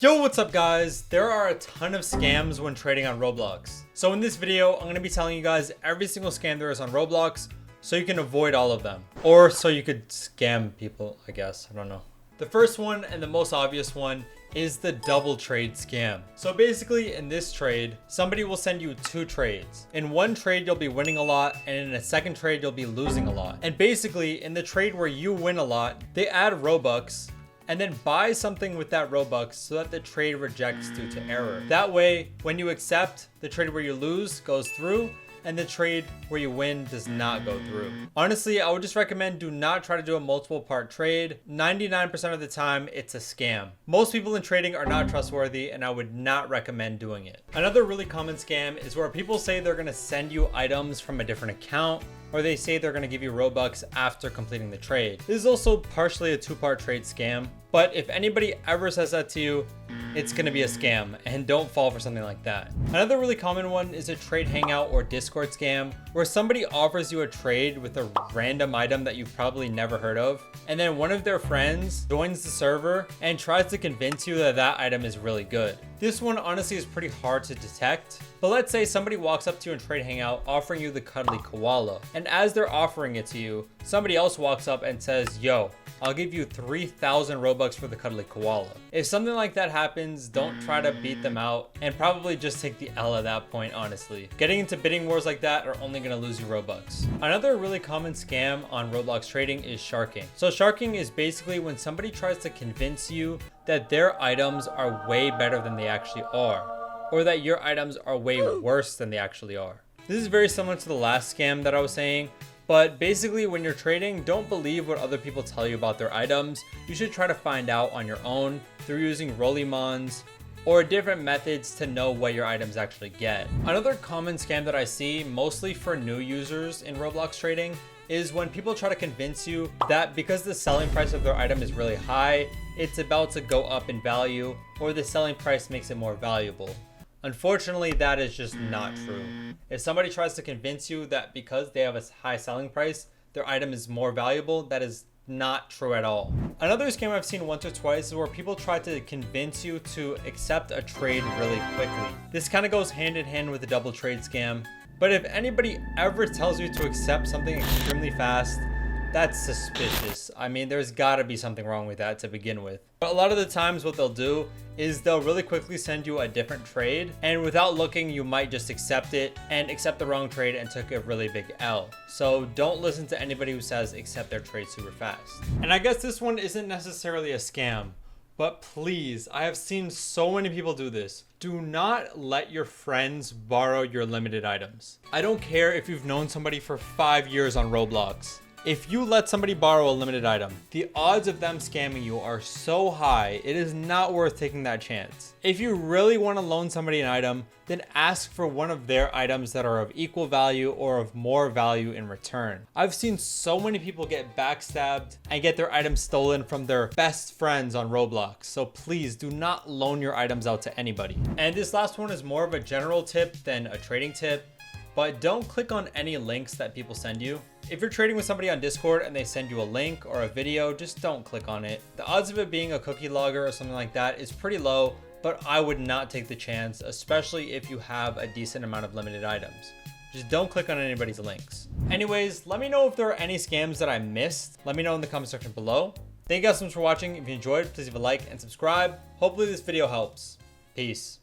Yo, what's up guys? There are a ton of scams when trading on Roblox. So in this video, I'm going to be telling you guys every single scam there is on Roblox so you can avoid all of them. Or so you could scam people, I guess. I don't know. The first one and the most obvious one is the double trade scam. So basically in this trade, somebody will send you two trades. In one trade, you'll be winning a lot, and in a second trade, you'll be losing a lot. And basically in the trade where you win a lot, they add Robux and then buy something with that Robux so that the trade rejects due to error. That way, when you accept, the trade where you lose goes through, and the trade where you win does not go through. Honestly, I would just recommend do not try to do a multiple part trade. 99% of the time, it's a scam. Most people in trading are not trustworthy, and I would not recommend doing it. Another really common scam is where people say they're gonna send you items from a different account, or they say they're gonna give you Robux after completing the trade. This is also partially a two-part trade scam, but if anybody ever says that to you, it's gonna be a scam, and don't fall for something like that. Another really common one is a trade hangout or Discord scam, where somebody offers you a trade with a random item that you've probably never heard of, and then one of their friends joins the server and tries to convince you that that item is really good. This one honestly is pretty hard to detect, but let's say somebody walks up to you in trade hangout offering you the cuddly koala, and as they're offering it to you, somebody else walks up and says, yo, I'll give you 3,000 Robux for the cuddly koala. If something like that happens, don't try to beat them out, and probably just take the L at that point, honestly. Getting into bidding wars like that are only gonna lose you Robux. Another really common scam on Roblox trading is sharking. So sharking is basically when somebody tries to convince you that their items are way better than they actually are, or that your items are way worse than they actually are. This is very similar to the last scam that I was saying, but basically when you're trading, don't believe what other people tell you about their items. You should try to find out on your own through using rollimons or different methods to know what your items actually get. Another common scam that I see, mostly for new users in Roblox trading, is when people try to convince you that because the selling price of their item is really high, it's about to go up in value, or the selling price makes it more valuable. Unfortunately, that is just not true. If somebody tries to convince you that because they have a high selling price, their item is more valuable, that is not true at all. Another scam I've seen once or twice is where people try to convince you to accept a trade really quickly. This kind of goes hand in hand with the double trade scam. But if anybody ever tells you to accept something extremely fast, that's suspicious. I mean, there's gotta be something wrong with that to begin with. But a lot of the times what they'll do is they'll really quickly send you a different trade, and without looking, you might just accept it and accept the wrong trade and took a really big L. So don't listen to anybody who says accept their trade super fast. And I guess this one isn't necessarily a scam, but please, I have seen so many people do this. Do not let your friends borrow your limited items. I don't care if you've known somebody for 5 years on Roblox. If you let somebody borrow a limited item, the odds of them scamming you are so high, it is not worth taking that chance. If you really want to loan somebody an item, then ask for one of their items that are of equal value or of more value in return. I've seen so many people get backstabbed and get their items stolen from their best friends on Roblox. So please do not loan your items out to anybody. And this last one is more of a general tip than a trading tip. But don't click on any links that people send you. If you're trading with somebody on Discord and they send you a link or a video, just don't click on it. The odds of it being a cookie logger or something like that is pretty low, but I would not take the chance, especially if you have a decent amount of limited items. Just don't click on anybody's links. Anyways, let me know if there are any scams that I missed. Let me know in the comment section below. Thank you guys so much for watching. If you enjoyed, please leave a like and subscribe. Hopefully this video helps. Peace.